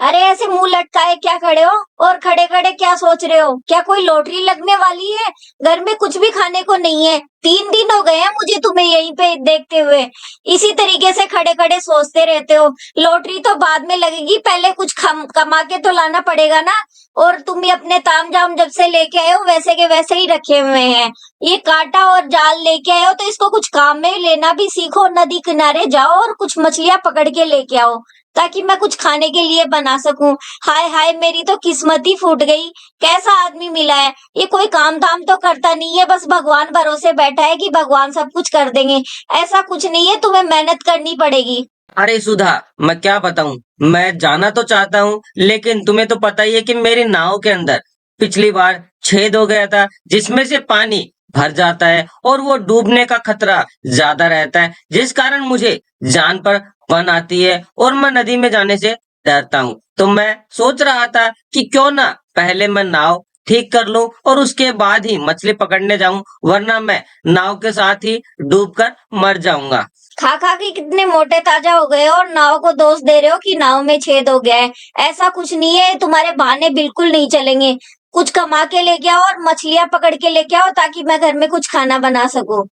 अरे ऐसे मुंह लटकाए क्या खड़े हो? और खड़े खड़े क्या सोच रहे हो? क्या कोई लॉटरी लगने वाली है? घर में कुछ भी खाने को नहीं है। 3 दिन हो गए हैं मुझे तुम्हें यहीं पे देखते हुए। इसी तरीके से खड़े खड़े सोचते रहते हो। लॉटरी तो बाद में लगेगी, पहले कुछ कमा के तो लाना पड़ेगा ना। और तुम भी अपने ताम झाम जब से लेके आए हो वैसे के वैसे ही रखे हुए हैं। ये कांटा और जाल लेके आए हो तो इसको कुछ काम में लेना भी सीखो। नदी किनारे जाओ और कुछ मछलियां पकड़ के लेके आओ, ताकि मैं कुछ खाने के लिए बना सकूं। हाय हाय, मेरी तो किस्मत ही फूट गई। कैसा आदमी मिला है? ये कोई काम धाम तो करता नहीं है, बस भगवान भरोसे बैठा है कि भगवान सब कुछ कर देंगे। ऐसा कुछ नहीं है, तुम्हें मेहनत करनी पड़ेगी। अरे सुधा, मैं क्या बताऊं। मैं जाना तो चाहता हूँ, लेकिन तुम्हें तो पता ही है कि मेरी नाव के अंदर पिछली बार छेद हो गया था, जिसमें से पानी भर जाता है और वो डूबने का खतरा ज्यादा रहता है, जिस कारण मुझे जान पर पन आती है और मैं नदी में जाने से डरता हूँ। तो मैं सोच रहा था कि क्यों ना पहले मैं नाव ठीक कर लूं और उसके बाद ही मछली पकड़ने जाऊं, वरना मैं नाव के साथ ही डूबकर मर जाऊंगा। खा खा के कितने मोटे ताजा हो गए हो और नाव को दोष दे रहे हो कि नाव में छेद हो गया है। ऐसा कुछ नहीं है, तुम्हारे बहाने बिल्कुल नहीं चलेंगे। कुछ कमा के लेके आओ और मछलियां पकड़ के लेके आओ, ताकि मैं घर में कुछ खाना बना सकूं।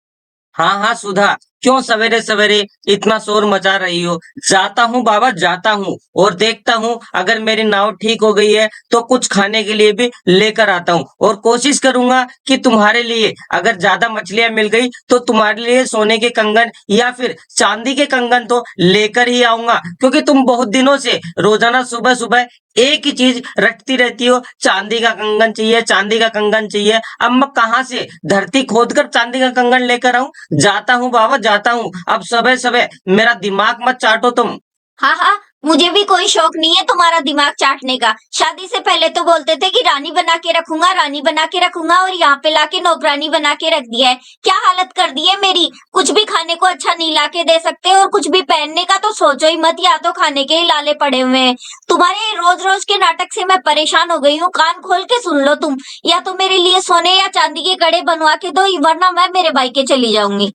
हाँ हाँ सुधा, क्यों सवेरे सवेरे इतना शोर मचा रही हो। जाता हूँ बाबा, जाता हूँ और देखता हूँ, अगर मेरी नाव ठीक हो गई है तो कुछ खाने के लिए भी लेकर आता हूँ और कोशिश करूंगा कि तुम्हारे लिए अगर ज्यादा मछलियां मिल गई तो तुम्हारे लिए सोने के कंगन या फिर चांदी के कंगन तो लेकर ही आऊंगा, क्योंकि तुम बहुत दिनों से रोजाना सुबह सुबह एक ही चीज रटती रहती हो, चांदी का कंगन चाहिए, चांदी का कंगन चाहिए। अब मैं कहाँ से धरती खोदकर चांदी का कंगन लेकर आऊं। जाता हूँ बाबा, जाता हूँ। अब सुबह सुबह मेरा दिमाग मत चाटो तुम। हाँ हाँ, मुझे भी कोई शौक नहीं है तुम्हारा दिमाग चाटने का। शादी से पहले तो बोलते थे कि रानी बना के रखूंगा, रानी बना के रखूंगा, और यहाँ पे लाके नौकरानी बना के रख दिया है। क्या हालत कर दी है मेरी। कुछ भी खाने को अच्छा नहीं लाके दे सकते, और कुछ भी पहनने का तो सोचो ही मत। या तो खाने के ही लाले पड़े हुए हैं। तुम्हारे रोज रोज के नाटक से मैं परेशान हो गई हूँ। कान खोल के सुन लो तुम। या तो मेरे लिए सोने या चांदी के कड़े बनवा के दो, वरना मैं मेरे भाई के चली जाऊंगी।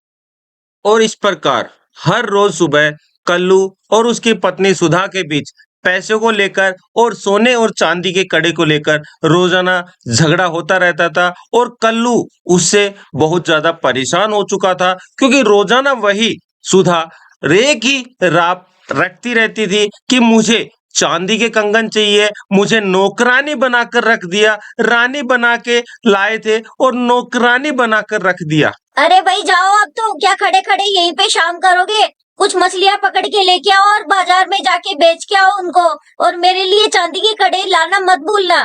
और इस प्रकार हर रोज सुबह कल्लू और उसकी पत्नी सुधा के बीच पैसों को लेकर और सोने और चांदी के कड़े को लेकर रोजाना झगड़ा होता रहता था। और कल्लू उससे बहुत ज्यादा परेशान हो चुका था, क्योंकि रोजाना वही सुधा एक ही रात रटती रहती थी कि मुझे चांदी के कंगन चाहिए, मुझे नौकरानी बनाकर रख दिया, रानी बना के लाए थे और नौकरानी बनाकर रख दिया। अरे भाई जाओ, अब तो क्या खड़े खड़े यहीं पे शाम करोगे? कुछ मछलियां पकड़ के लेके आओ और बाजार में जाके बेच के आओ उनको। और मेरे लिए चांदी की कड़े लाना मत भूलना।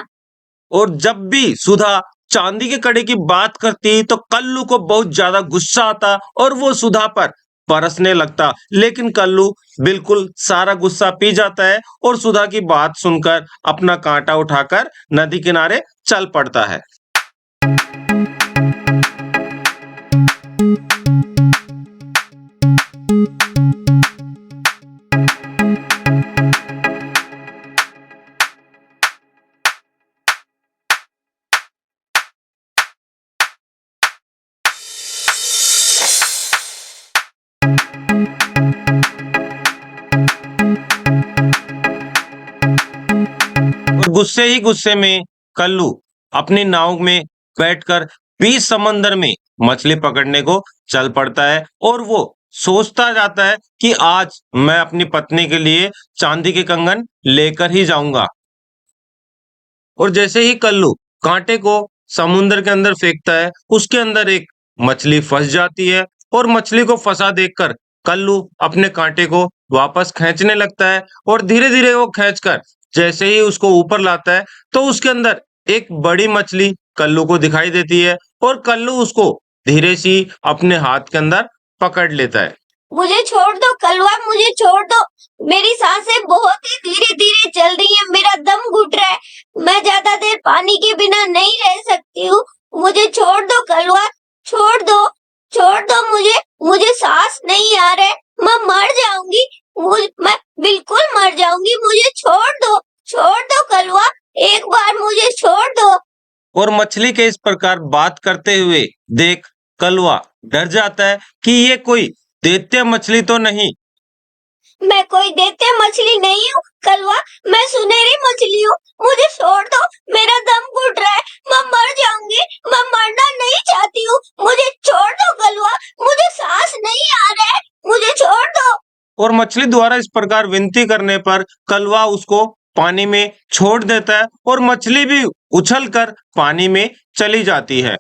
और जब भी सुधा चांदी के कड़े की बात करती तो कल्लू को बहुत ज्यादा गुस्सा आता और वो सुधा पर बरसने लगता, लेकिन कल्लू बिल्कुल सारा गुस्सा पी जाता है और सुधा की बात सुनकर अपना कांटा उठाकर नदी किनारे चल पड़ता है। और गुस्से ही गुस्से में कल्लू अपनी नाव में बैठकर बीच समंदर में मछली पकड़ने को चल पड़ता है। और वो सोचता जाता है कि आज मैं अपनी पत्नी के लिए चांदी के कंगन लेकर ही जाऊंगा। और जैसे ही कल्लू कांटे को समुद्र के अंदर फेंकता है, उसके अंदर एक मछली फंस जाती है। और मछली को फंसा देखकर कल्लू अपने कांटे को वापस खींचने लगता है और धीरे धीरे वो खींचकर जैसे ही उसको ऊपर लाता है तो उसके अंदर एक बड़ी मछली कल्लू को दिखाई देती है और कल्लू उसको धीरे सी अपने हाथ के अंदर पकड़ लेता है। मुझे छोड़ दो कलवा, मुझे छोड़ दो। मेरी सांसें बहुत ही धीरे धीरे चल रही है, मेरा दम घुट रहा है। मैं ज्यादा देर पानी के बिना नहीं रह सकती हूँ। मुझे छोड़ दो कलवा, छोड़ दो, छोड़ दो मुझे। मुझे सांस नहीं आ रहा है, मैं मर जाऊंगी। मैं बिल्कुल मर जाऊंगी। मुझे छोड़ दो कलवा, एक बार मुझे छोड़ दो। और मछली के इस प्रकार बात करते हुए देख कलवा डर जाता है कि ये कोई दैत्य मछली तो नहीं। मैं कोई दैत्य मछली नहीं हूँ कलवा, मैं सुनहरी मछली हूँ। मुझे छोड़ दो, मेरा दम घुट रहा है, मैं मर जाऊंगी, मैं मरना नहीं चाहती हूँ। मुझे छोड़ दो कलवा, मुझे सांस नहीं आ रहा है, मुझे छोड़ दो। और मछली द्वारा इस प्रकार विनती करने पर कलवा उसको पानी में छोड़ देता है और मछली भी उछलकर पानी में चली जाती है।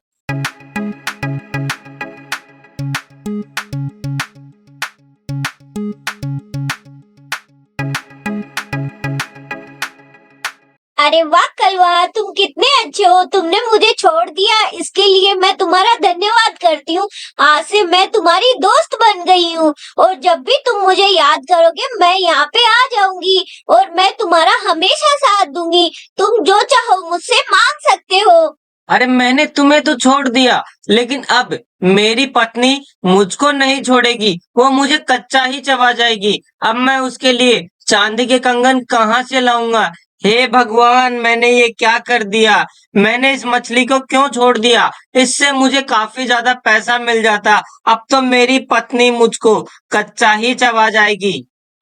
अरे वाह कलवा, तुम कितने अच्छे हो, तुमने मुझे छोड़ दिया, इसके लिए मैं तुम्हारा धन्यवाद करती हूँ। आज से मैं तुम्हारी दोस्त बन गई हूँ और जब भी तुम मुझे याद करोगे मैं यहाँ पे आ जाऊंगी और मैं तुम्हारा हमेशा साथ दूंगी। तुम जो चाहो मुझसे मांग सकते हो। अरे मैंने तुम्हें तो छोड़ दिया, लेकिन अब मेरी पत्नी मुझको नहीं छोड़ेगी, वो मुझे कच्चा ही चबा जाएगी। अब मैं उसके लिए चांदी के कंगन कहाँ से लाऊंगा? हे भगवान, मैंने ये क्या कर दिया? मैंने इस मछली को क्यों छोड़ दिया? इससे मुझे काफी ज्यादा पैसा मिल जाता। अब तो मेरी पत्नी मुझको कच्चा ही चबा जाएगी।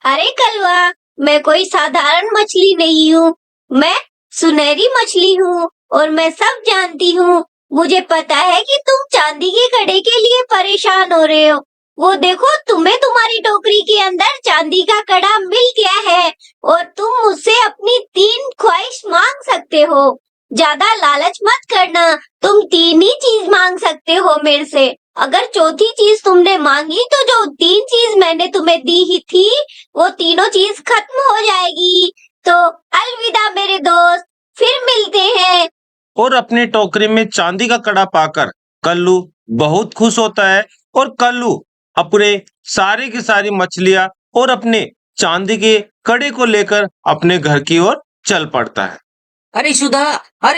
अरे कलवा, मैं कोई साधारण मछली नहीं हूँ, मैं सुनहरी मछली हूँ और मैं सब जानती हूँ। मुझे पता है कि तुम चांदी के कड़े के लिए परेशान हो रहे हो। वो देखो, तुम्हें तुम्हारी टोकरी के अंदर चांदी का कड़ा मिल गया है और तुम मुझसे अपनी 3 ख्वाहिश मांग सकते हो। ज्यादा लालच मत करना, तुम 3 ही चीज मांग सकते हो मेरे से। अगर चौथी चीज तुमने मांगी तो जो 3 चीज मैंने तुम्हें दी ही थी वो तीनों चीज खत्म हो जाएगी। तो अलविदा मेरे दोस्त, फिर मिलते हैं। और अपनी टोकरी में चांदी का कड़ा पाकर कल्लू बहुत खुश होता है और कल्लू अपने सारी की सारी मछलियां और अपने चांदी के कड़े को लेकर अपने घर की ओर चल पड़ता है। अरे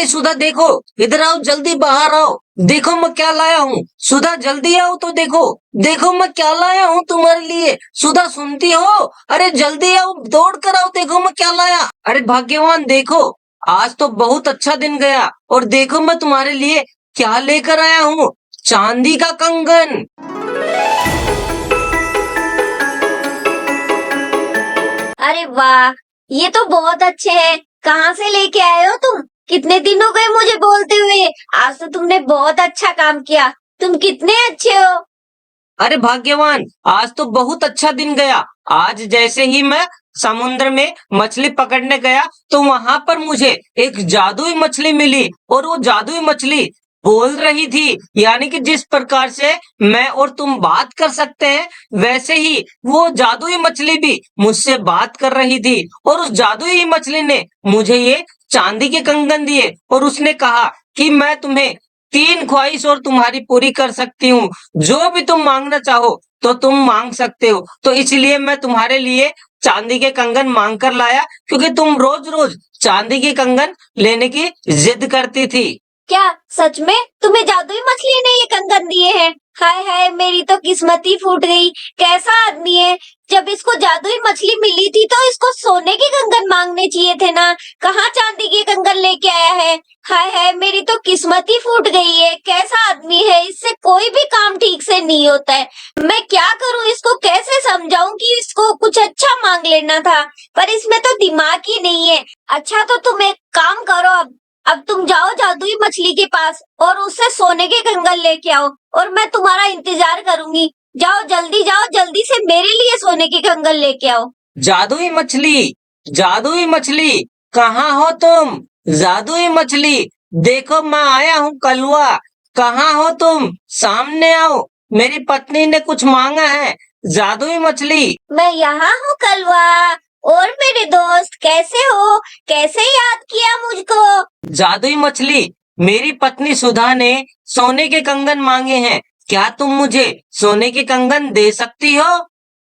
सुधा देखो, इधर आओ, जल्दी बाहर आओ। देखो मैं क्या लाया हूँ। सुधा जल्दी आओ तो देखो, देखो मैं क्या लाया हूँ तुम्हारे लिए। सुधा सुनती हो? अरे जल्दी आओ, दौड़ कर आओ, देखो मैं क्या लाया। अरे भाग्यवान देखो, आज तो बहुत अच्छा दिन गया और देखो मैं तुम्हारे लिए क्या लेकर आया हूँ, चांदी का कंगन। अरे वाह, ये तो बहुत अच्छे हैं। कहाँ से लेके आए हो तुम? कितने दिन हो गए मुझे बोलते हुए। आज तो तुमने बहुत अच्छा काम किया। तुम कितने अच्छे हो। अरे भाग्यवान, आज तो बहुत अच्छा दिन गया। आज जैसे ही मैं समुद्र में मछली पकड़ने गया तो वहां पर मुझे एक जादुई मछली मिली और वो जादुई मछली बोल रही थी। यानी कि जिस प्रकार से मैं और तुम बात कर सकते हैं, वैसे ही वो जादुई मछली भी मुझसे बात कर रही थी और उस जादुई मछली ने मुझे ये चांदी के कंगन दिए और उसने कहा कि मैं तुम्हें 3 ख्वाहिश और तुम्हारी पूरी कर सकती हूँ। जो भी तुम मांगना चाहो तो तुम मांग सकते हो। तो इसलिए मैं तुम्हारे लिए चांदी के कंगन मांग कर लाया, क्योंकि तुम रोज रोज चांदी के कंगन लेने की जिद करती थी। क्या सच में तुम्हें जादुई मछली ने ये कंगन दिए हैं? हाय हाय, मेरी तो किस्मत ही फूट गई। कैसा आदमी है, जब इसको जादुई मछली मिली थी तो इसको सोने के कंगन मांगने चाहिए थे ना। कहाँ चांदी के कंगन लेके आया है। हाय हाय, मेरी तो किस्मत ही फूट गई है। कैसा आदमी है, इससे कोई भी काम ठीक से नहीं होता है। मैं क्या करूँ, इसको कैसे समझाऊं कि इसको कुछ अच्छा मांग लेना था, पर इसमें तो दिमाग ही नहीं है। अच्छा तो तुम एक काम करो, अब तुम जाओ जादुई मछली के पास और उससे सोने के कंगन लेके आओ और मैं तुम्हारा इंतजार करूंगी। जाओ जल्दी, जाओ जल्दी से मेरे लिए सोने के कंगन लेके आओ। जादुई मछली, कहाँ हो तुम? जादुई मछली, देखो मैं आया हूँ कलवा। कहाँ हो तुम? सामने आओ, मेरी पत्नी ने कुछ मांगा है। जादुई मछली। मैं यहाँ हूँ कलवा। और मेरे दोस्त कैसे हो, कैसे याद किया मुझको? जादुई मछली, मेरी पत्नी सुधा ने सोने के कंगन मांगे हैं। क्या तुम मुझे सोने के कंगन दे सकती हो?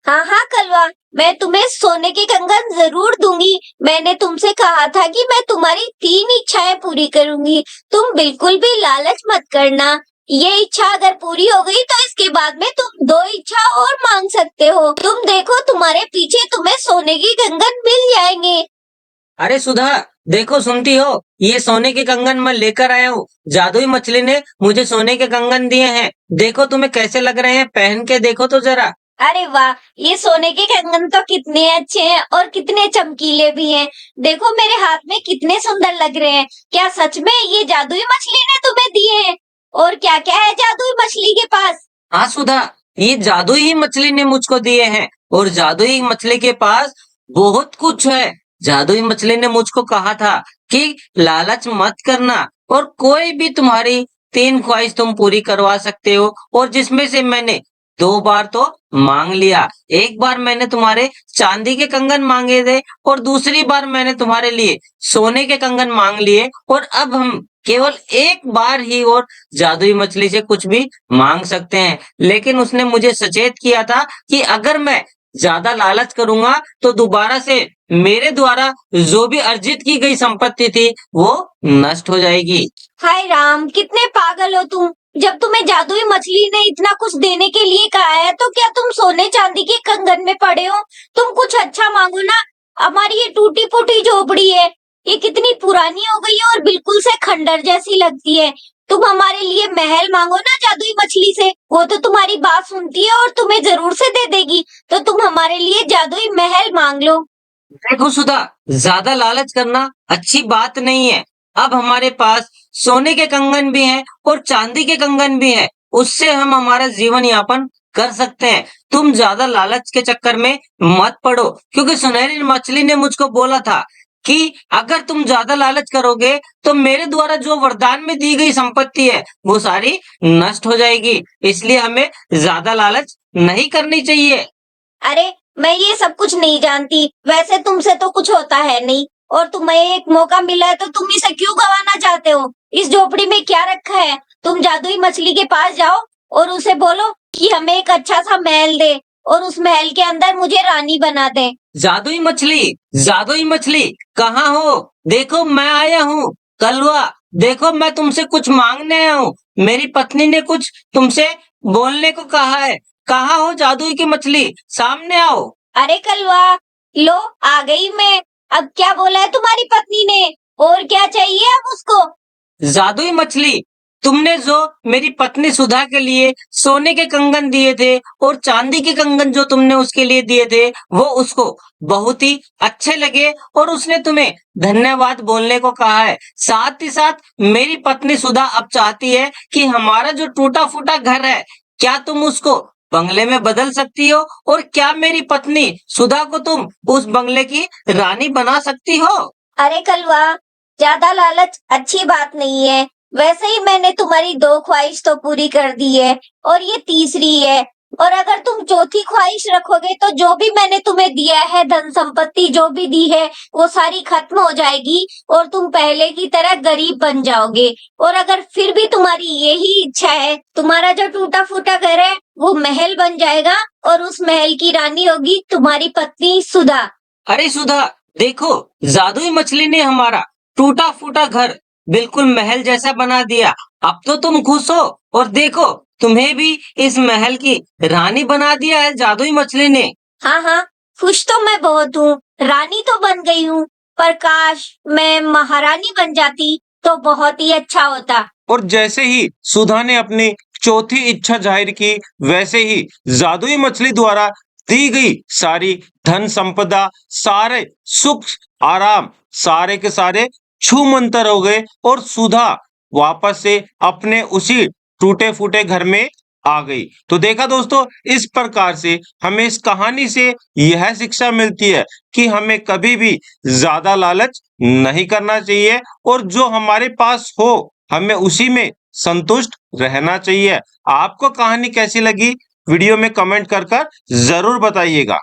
हाँ हाँ कलवा, मैं तुम्हें सोने के कंगन जरूर दूंगी। मैंने तुमसे कहा था कि मैं तुम्हारी 3 इच्छाएं पूरी करूंगी। तुम बिल्कुल भी लालच मत करना। ये इच्छा अगर पूरी हो गई तो इसके बाद में तुम 2 इच्छा और मांग सकते हो। तुम देखो, तुम्हारे पीछे तुम्हें सोने के कंगन मिल जाएंगे। अरे सुधा देखो, सुनती हो? ये सोने के कंगन मैं लेकर आया हूँ। जादुई मछली ने मुझे सोने के कंगन दिए हैं। देखो तुम्हें कैसे लग रहे हैं, पहन के देखो तो जरा। अरे वाह, ये सोने के कंगन तो कितने अच्छे हैं और कितने चमकीले भी हैं। देखो मेरे हाथ में कितने सुंदर लग रहे हैं। क्या सच में ये जादुई मछली ने तुम्हें दिए हैं? और क्या क्या है जादुई मछली के पास? हाँ सुधा, ये जादुई ही मछली ने मुझको दिए हैं और जादुई मछली के पास बहुत कुछ है। जादुई मछली ने मुझको कहा था कि लालच मत करना और कोई भी तुम्हारी 3 ख्वाहिश तुम पूरी करवा सकते हो, और जिसमें से मैंने 2 बार तो मांग लिया। एक बार मैंने तुम्हारे चांदी के कंगन मांगे थे और दूसरी बार मैंने तुम्हारे लिए सोने के कंगन मांग लिए, और अब हम केवल एक बार ही और जादुई मछली से कुछ भी मांग सकते हैं। लेकिन उसने मुझे सचेत किया था कि अगर मैं ज्यादा लालच करूंगा तो दोबारा से मेरे द्वारा जो भी अर्जित की गई संपत्ति थी वो नष्ट हो जाएगी। हाय राम, कितने पागल हो तुम। जब तुम्हें जादुई मछली ने इतना कुछ देने के लिए कहा है तो क्या तुम सोने चांदी के कंगन में पड़े हो? तुम कुछ अच्छा मांगो ना। हमारी ये टूटी फूटी झोपड़ी है, ये कितनी पुरानी हो गई है और बिल्कुल से खंडर जैसी लगती है। तुम हमारे लिए महल मांगो ना जादुई मछली से, वो तो तुम्हारी बात सुनती है और तुम्हें जरूर से दे देगी। तो तुम हमारे लिए जादुई महल मांग लो। देखो सुधा, ज्यादा लालच करना अच्छी बात नहीं है। अब हमारे पास सोने के कंगन भी हैं और चांदी के कंगन भी हैं, उससे हम हमारा जीवन यापन कर सकते हैं। तुम ज्यादा लालच के चक्कर में मत पड़ो, क्योंकि सुनहरी मछली ने मुझको बोला था कि अगर तुम ज्यादा लालच करोगे तो मेरे द्वारा जो वरदान में दी गई संपत्ति है वो सारी नष्ट हो जाएगी। इसलिए हमें ज्यादा लालच नहीं करनी चाहिए। अरे मैं ये सब कुछ नहीं जानती। वैसे तुमसे तो कुछ होता है नहीं, और तुम्हें एक मौका मिला है तो तुम इसे क्यों गंवाना चाहते हो? इस झोपड़ी में क्या रखा है? तुम जादुई मछली के पास जाओ और उसे बोलो कि हमें एक अच्छा सा महल दे और उस महल के अंदर मुझे रानी बना दे। जादुई मछली कहाँ हो? देखो मैं आया हूँ। कलवा, देखो मैं तुमसे कुछ मांगने आया हूँ। मेरी पत्नी ने कुछ तुमसे बोलने को कहा है। कहाँ हो जादुई की मछली? सामने आओ। अरे कलवा, लो आ गई मैं। अब क्या बोला है तुम्हारी पत्नी ने? और क्या चाहिए अब उसको? जादुई मछली, तुमने जो मेरी पत्नी सुधा के लिए सोने के कंगन दिए थे और चांदी के कंगन जो तुमने उसके लिए दिए थे वो उसको बहुत ही अच्छे लगे और उसने तुम्हें धन्यवाद बोलने को कहा है। साथ ही साथ मेरी पत्नी सुधा अब चाहती है कि हमारा जो टूटा फूटा घर है, क्या तुम उसको बंगले में बदल सकती हो, और क्या मेरी पत्नी सुधा को तुम उस बंगले की रानी बना सकती हो? अरे कलवा, ज्यादा लालच अच्छी बात नहीं है। वैसे ही मैंने तुम्हारी 2 ख्वाहिश तो पूरी कर दी है और ये तीसरी है। और अगर तुम चौथी ख्वाहिश रखोगे तो जो भी मैंने तुम्हें दिया है, धन संपत्ति जो भी दी है, वो सारी खत्म हो जाएगी और तुम पहले की तरह गरीब बन जाओगे। और अगर फिर भी तुम्हारी यही इच्छा है, तुम्हारा जो टूटा फूटा घर है वो महल बन जाएगा और उस महल की रानी होगी तुम्हारी पत्नी सुधा। अरे सुधा, देखो जादुई मछली ने हमारा टूटा फूटा घर बिल्कुल महल जैसा बना दिया। अब तो तुम खुश हो, और देखो तुम्हें भी इस महल की रानी बना दिया है जादुई मछली ने। हाँ हाँ, खुश तो मैं बहुत हूँ। रानी तो बन गई हूँ, पर काश मैं महारानी बन जाती तो बहुत ही अच्छा होता। और जैसे ही सुधा ने अपनी चौथी इच्छा जाहिर की, वैसे ही जादुई मछली द्वारा दी गई सारी धन संपदा, सारे सुख आराम, सारे के सारे छूमंतर हो गए और सुधा वापस से अपने उसी टूटे फूटे घर में आ गई। तो देखा दोस्तों, इस प्रकार से हमें इस कहानी से यह शिक्षा मिलती है कि हमें कभी भी ज्यादा लालच नहीं करना चाहिए और जो हमारे पास हो हमें उसी में संतुष्ट रहना चाहिए। आपको कहानी कैसी लगी वीडियो में कमेंट कर जरूर बताइएगा।